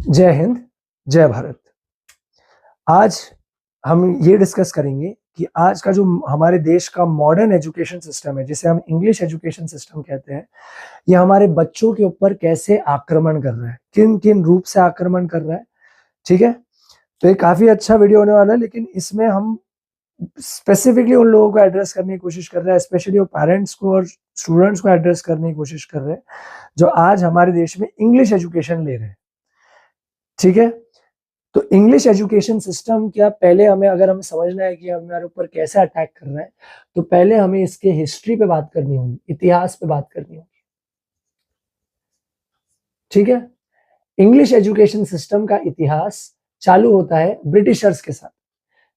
जय हिंद, जय भारत। आज हम ये डिस्कस करेंगे कि आज का जो हमारे देश का मॉडर्न एजुकेशन सिस्टम है, जिसे हम इंग्लिश एजुकेशन सिस्टम कहते हैं, ये हमारे बच्चों के ऊपर कैसे आक्रमण कर रहा है, किन किन रूप से आक्रमण कर रहा है। ठीक है, तो ये काफी अच्छा वीडियो होने वाला है, लेकिन इसमें हम स्पेसिफिकली उन लोगों को एड्रेस करने की कोशिश कर रहे हैं, स्पेशली वो पेरेंट्स को और स्टूडेंट्स को एड्रेस करने की कोशिश कर रहे हैं जो आज हमारे देश में इंग्लिश एजुकेशन ले रहे हैं। ठीक है, तो इंग्लिश एजुकेशन सिस्टम क्या, पहले अगर हमें समझना है कि हमारे ऊपर कैसे अटैक कर रहा है, तो पहले हमें इसके हिस्ट्री पे बात करनी होगी, इतिहास पे बात करनी होगी। ठीक है, इंग्लिश एजुकेशन सिस्टम का इतिहास चालू होता है ब्रिटिशर्स के साथ,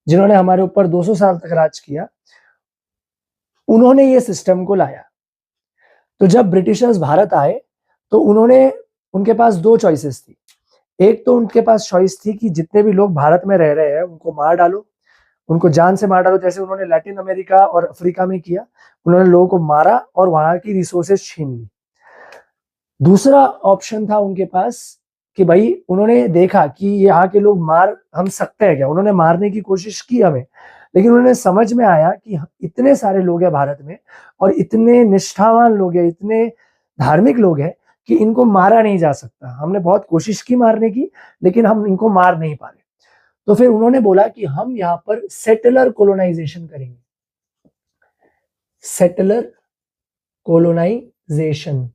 जिन्होंने हमारे ऊपर 200 साल तक राज किया। उन्होंने ये सिस्टम को लाया। तो जब ब्रिटिशर्स भारत आए तो उनके पास दो चॉइसेस थी। एक तो उनके पास चॉइस थी कि जितने भी लोग भारत में रह रहे हैं उनको मार डालो, उनको जान से मार डालो, जैसे उन्होंने लैटिन अमेरिका और अफ्रीका में किया। उन्होंने लोगों को मारा और वहां की रिसोर्सेज छीन ली। दूसरा ऑप्शन था उनके पास कि भाई उन्होंने देखा कि यहाँ के लोग मार हम सकते हैं क्या, उन्होंने मारने की कोशिश की हमें, लेकिन उन्हें समझ में आया कि इतने सारे लोग हैं भारत में और इतने निष्ठावान लोग हैं, इतने धार्मिक लोग हैं कि इनको मारा नहीं जा सकता। हमने बहुत कोशिश की मारने की, लेकिन हम इनको मार नहीं पा रहे। तो फिर उन्होंने बोला कि हम यहाँ पर सेटलर कोलोनाइजेशन करेंगे। सेटलर कोलोनाइजेशन,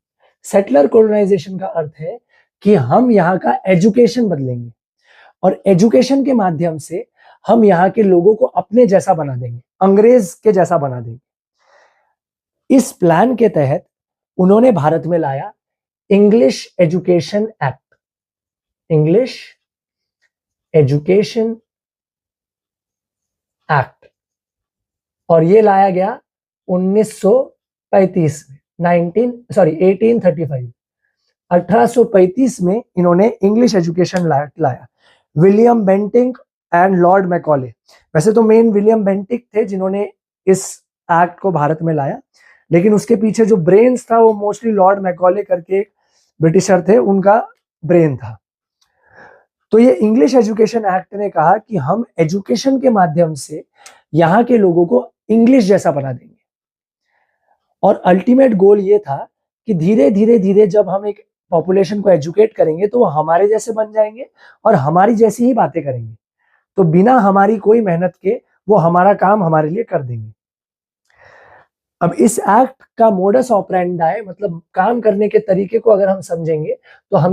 सेटलर कोलोनाइजेशन का अर्थ है कि हम यहाँ का एजुकेशन बदलेंगे और एजुकेशन के माध्यम से हम यहाँ के लोगों को अपने जैसा बना देंगे, अंग्रेज के जैसा बना देंगे। इस प्लान के तहत उन्होंने भारत में लाया English education act, English education act, और ये लाया गया 1835 में, 1835 में इन्होंने इंग्लिश एजुकेशन लाया। William Bentinck and Lord Macaulay, वैसे तो मेन विलियम बेंटिक थे जिन्होंने इस एक्ट को भारत में लाया, लेकिन उसके पीछे जो ब्रेन्स था वो मोस्टली लॉर्ड मैकॉले करके एक ब्रिटिशर थे, उनका ब्रेन था। तो ये इंग्लिश एजुकेशन एक्ट ने कहा कि हम एजुकेशन के माध्यम से यहाँ के लोगों को इंग्लिश जैसा बना देंगे, और अल्टीमेट गोल ये था कि धीरे धीरे धीरे जब हम एक पॉपुलेशन को एजुकेट करेंगे तो वो हमारे जैसे बन जाएंगे और हमारी जैसी ही बातें करेंगे, तो बिना हमारी कोई मेहनत के वो हमारा काम हमारे लिए कर देंगे। अब इस एक्ट का मोडस ऑपरेंडाई, मतलब काम करने के तरीके को अगर हम समझेंगे तो हमें